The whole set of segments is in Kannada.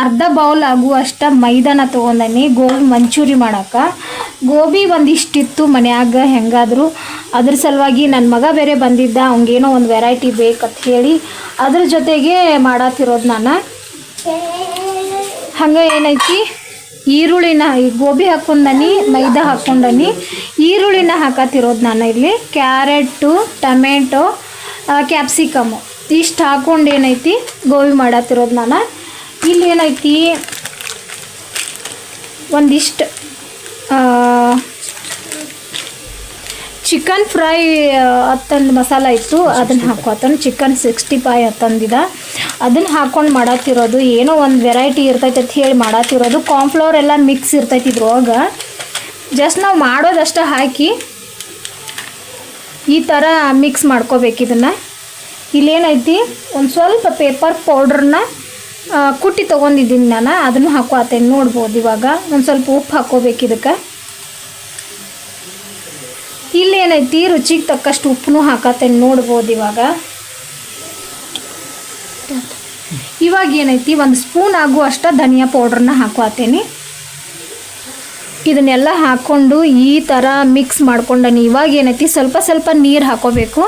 ಅರ್ಧ ಬೌಲ್ ಆಗುವಷ್ಟು ಮೈದಾನ ತೊಗೊಂಡನಿ ಗೋಬಿ ಮಂಚೂರಿ ಮಾಡೋಕೆ. ಗೋಬಿ ಒಂದಿಷ್ಟಿತ್ತು ಮನ್ಯಾಗ ಹೆಂಗಾದರೂ, ಅದ್ರ ಸಲುವಾಗಿ ನನ್ನ ಮಗ ಬೇರೆ ಬಂದಿದ್ದ, ಅವ್ನಿಗೇನೋ ಒಂದು ವೆರೈಟಿ ಬೇಕಂತ ಹೇಳಿ ಅದ್ರ ಜೊತೆಗೆ ಮಾಡತ್ತಿರೋದು ನಾನು. ಹಂಗೆ ಏನೈತಿ, ಈರುಳ್ಳಿನ ಗೋಬಿ ಹಾಕ್ಕೊಂಡನಿ, ಮೈದಾ ಹಾಕ್ಕೊಂಡನಿ, ಈರುಳ್ಳಿನ ಹಾಕತ್ತಿರೋದು ನಾನು ಇಲ್ಲಿ. ಕ್ಯಾರೆಟು, ಟೊಮೆಟೊ, ಕ್ಯಾಪ್ಸಿಕಮ್ಮು ಇಷ್ಟು ಹಾಕ್ಕೊಂಡು ಏನೈತಿ ಗೋಬಿ ಮಾಡತ್ತಿರೋದು ನಾನು. ಇಲ್ಲಿ ಏನೈತಿ ಒಂದಿಷ್ಟು ಚಿಕನ್ ಫ್ರೈ ಹತ್ತೊಂದು ಮಸಾಲ ಇತ್ತು, ಅದನ್ನು ಹಾಕೋತಾನೆ. ಚಿಕನ್ 65 ಹತ್ತಂದಿದ, ಅದನ್ನು ಹಾಕ್ಕೊಂಡು ಮಾಡತ್ತಿರೋದು. ಏನೋ ಒಂದು ವೆರೈಟಿ ಇರ್ತೈತೆ ಅಂತ ಹೇಳಿ ಮಾಡತ್ತಿರೋದು. ಕಾರ್ನ್ಫ್ಲವರ್ ಎಲ್ಲ ಮಿಕ್ಸ್ ಇರ್ತೈತಿ ಇದ್ರೊಳಗೆ. ಜಸ್ಟ್ ನಾವು ಮಾಡೋದಷ್ಟು ಹಾಕಿ ಈ ಥರ ಮಿಕ್ಸ್ ಮಾಡ್ಕೋಬೇಕು ಇದನ್ನು. ಇಲ್ಲೇನೈತಿ ಒಂದು ಸ್ವಲ್ಪ ಪೇಪರ್ ಪೌಡ್ರನ್ನ ಕುಟ್ಟಿ ತೊಗೊಂಡಿದ್ದೀನಿ ನಾನು, ಅದನ್ನು ಹಾಕೋತೇನೆ. ನೋಡ್ಬೋದು ಇವಾಗ ಒಂದು ಸ್ವಲ್ಪ ಉಪ್ಪು ಹಾಕ್ಕೋಬೇಕು ಇದಕ್ಕೆ. ಇಲ್ಲೇನೈತಿ ರುಚಿಗೆ ತಕ್ಕಷ್ಟು ಉಪ್ಪು ಹಾಕತ್ತೇನೆ. ನೋಡ್ಬೋದು ಇವಾಗ ಏನೈತಿ ಒಂದು ಸ್ಪೂನ್ ಆಗುವಷ್ಟು ಧನಿಯಾ ಪೌಡ್ರನ್ನ ಹಾಕೋತೇನೆ. ಇದನ್ನೆಲ್ಲ ಹಾಕ್ಕೊಂಡು ಈ ಥರ ಮಿಕ್ಸ್ ಮಾಡ್ಕೊಂಡನಿ. ಇವಾಗ ಏನೈತಿ ಸ್ವಲ್ಪ ಸ್ವಲ್ಪ ನೀರು ಹಾಕೋಬೇಕು.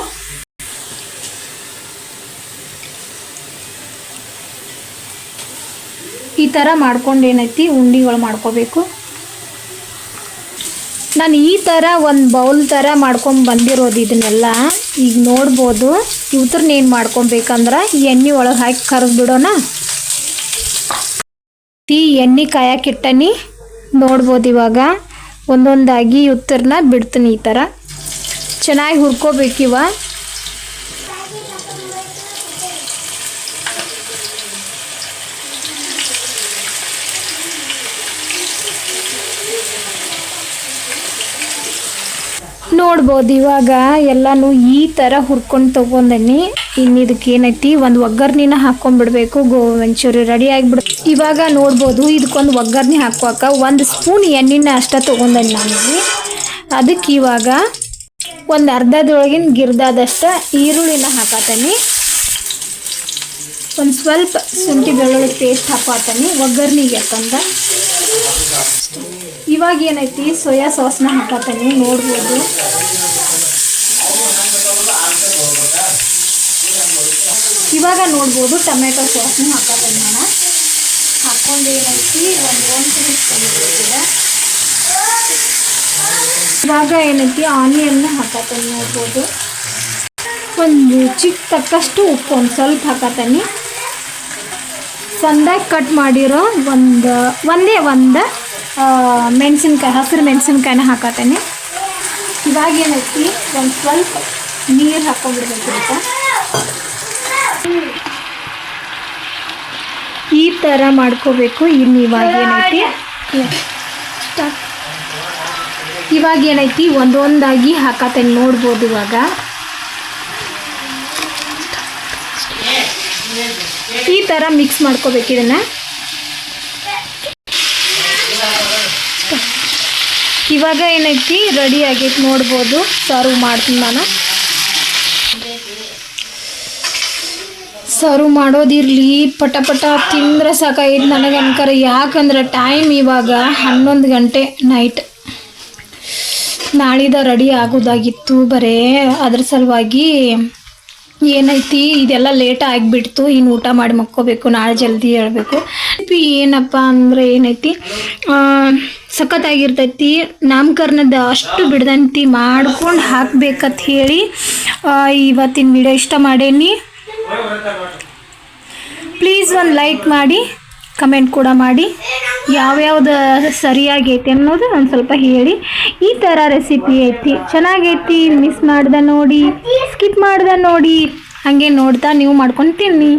ಈ ಥರ ಮಾಡ್ಕೊಂಡು ಏನೈತಿ ಉಂಡಿಗಳು ಮಾಡ್ಕೋಬೇಕು. ನಾನು ಈ ಥರ ಒಂದು ಬೌಲ್ ಥರ ಮಾಡ್ಕೊಂಡು ಬಂದಿರೋದು ಇದನ್ನೆಲ್ಲ. ಈಗ ನೋಡ್ಬೋದು ಇವ್ರನ್ನೇನು ಮಾಡ್ಕೊಬೇಕಂದ್ರೆ ಎಣ್ಣೆ ಒಳಗೆ ಹಾಕಿ ಕರೆದು ಬಿಡೋಣ. ಎಣ್ಣೆ ಕಾಯಕ್ಕಿಟ್ಟನಿ. ನೋಡ್ಬೋದು ಇವಾಗ ಒಂದೊಂದಾಗಿ ಇವ್ರನ್ನ ಬಿಡ್ತೀನಿ. ಈ ಥರ ಚೆನ್ನಾಗಿ ಹುರ್ಕೋಬೇಕಿವ. ನೋಡ್ಬೋದು ಇವಾಗ ಎಲ್ಲನೂ ಈ ಥರ ಹುರ್ಕೊಂಡು ತೊಗೊಂಡನಿ. ಇನ್ನು ಇದಕ್ಕೆ ಏನೈತಿ ಒಂದು ಒಗ್ಗರ್ಣಿನ ಹಾಕ್ಕೊಂಡ್ಬಿಡ್ಬೇಕು. ಗೋಬಿ ಮಂಚೂರಿ ರೆಡಿ ಆಗಿಬಿಡು. ಇವಾಗ ನೋಡ್ಬೋದು ಇದಕ್ಕೊಂದು ಒಗ್ಗರ್ಣೆ ಹಾಕುವಾಗ 1 ಸ್ಪೂನ್ ಎಣ್ಣೆನ ಅಷ್ಟೇ ತೊಗೊಂಡನಿ ನಾನಿಲ್ಲಿ. ಅದಕ್ಕೆ ಇವಾಗ ಒಂದು ಅರ್ಧದೊಳಗಿನ ಗಿರ್ದಾದಷ್ಟು ಈರುಳ್ಳಿನ ಹಾಕತೀನಿ. ಒಂದು ಸ್ವಲ್ಪ ಶುಂಠಿ ಬೆಳ್ಳುಳ್ಳಿ ಪೇಸ್ಟ್ ಹಾಕೋತೀನಿ ಒಗ್ಗರ್ಣಿಗೆ ಯಾಕಂದ್ರೆ. ಇವಾಗ ಏನೈತಿ ಸೋಯಾ ಸಾಸ್ನ ಹಾಕತೀನಿ. ನೋಡ್ಬೋದು ಇವಾಗ ನೋಡ್ಬೋದು ಟೊಮೆಟೊ ಸಾಸ್ನ ಹಾಕತೀನಿ ನಾನು. ಹಾಕ್ಕೊಂಡು ಏನೈತಿ ಒಂದು ಇವಾಗ ಏನೈತಿ ಆನಿಯನ್ನ ಹಾಕತೀನಿ. ನೋಡ್ಬೋದು ಒಂದು ಚಿಕ್ಕ ತಕ್ಕಷ್ಟು ಉಪ್ಪು ಒಂದು ಸ್ವಲ್ಪ ಹಾಕತೀನಿ. ಸಣ್ಣದಾಗಿ ಕಟ್ ಮಾಡಿರೋ ಒಂದೇ ಒಂದು ಮೆಣಸಿನ್ಕಾಯಿ, ಹಸಿರು ಮೆಣಸಿನ್ಕಾಯಿನ ಹಾಕತೀನಿ. ಇವಾಗ ಏನೈತಿ ಒಂದು ಸ್ವಲ್ಪ ನೀರು ಹಾಕೊಂಡ್ಬಿಡ್ಬೇಕು. ಈ ಥರ ಮಾಡ್ಕೋಬೇಕು. ಇನ್ನು ಇವಾಗ ಏನೈತಿ ಒಂದೊಂದಾಗಿ ಹಾಕತೀನಿ. ನೋಡ್ಬೋದು ಇವಾಗ ಈ ಥರ ಮಿಕ್ಸ್ ಮಾಡ್ಕೋಬೇಕು ಇದನ್ನು. ಇವಾಗ ಏನೈತಿ ರೆಡಿ ಆಗೈತಿ. ನೋಡ್ಬೋದು ಸರ್ವ್ ಮಾಡ್ತೀನಿ ನಾನು. ಸರ್ವ್ ಮಾಡೋದಿರಲಿ, ಪಟ ಪಟ ತಿಂದ್ರೆ ಸಾಕಾಗೈತಿ ನನಗೆ ಅನ್ಕರ. ಯಾಕಂದ್ರೆ ಟೈಮ್ ಇವಾಗ 11 ಗಂಟೆ ನೈಟ್. ನಾಳಿದ ರೆಡಿ ಆಗೋದಾಗಿತ್ತು ಬರೇ. ಅದ್ರ ಸಲುವಾಗಿ ಏನೈತಿ ಇದೆಲ್ಲ ಲೇಟ್ ಆಗಿಬಿಡ್ತು. ಇನ್ನು ಊಟ ಮಾಡಿ ಮಕ್ಕೋಬೇಕು, ನಾಳೆ ಜಲ್ದಿ ಹೇಳ್ಬೇಕು. ಏನಪ್ಪ ಅಂದರೆ ಏನೈತಿ ಸಖತ್ತಾಗಿರ್ತೈತಿ. ನಾಮಕರಣದ ಅಷ್ಟು ಬಿಡ್ದಂತಿ ಮಾಡ್ಕೊಂಡು ಹಾಕ್ಬೇಕಂತ ಹೇಳಿ ಇವತ್ತಿನ ವಿಡಿಯೋ ಇಷ್ಟ ಮಾಡೇನಿ. ಪ್ಲೀಸ್ ಒಂದು ಲೈಕ್ ಮಾಡಿ, ಕಮೆಂಟ್ ಕೂಡ ಮಾಡಿ, ಯಾವ್ಯಾವ್ದು ಸರಿಯಾಗೈತಿ ಅನ್ನೋದು ಒಂದು ಸ್ವಲ್ಪ ಹೇಳಿ. ಈ ಥರ ರೆಸಿಪಿ ಐತಿ, ಚೆನ್ನಾಗೈತಿ, ಮಿಸ್ ಮಾಡ್ದೆ ನೋಡಿ, ಸ್ಕಿಪ್ ಮಾಡ್ದೆ ನೋಡಿ, ಹಾಗೆ ನೋಡ್ತಾ ನೀವು ಮಾಡ್ಕೊಂಡು ತಿನ್ನಿ.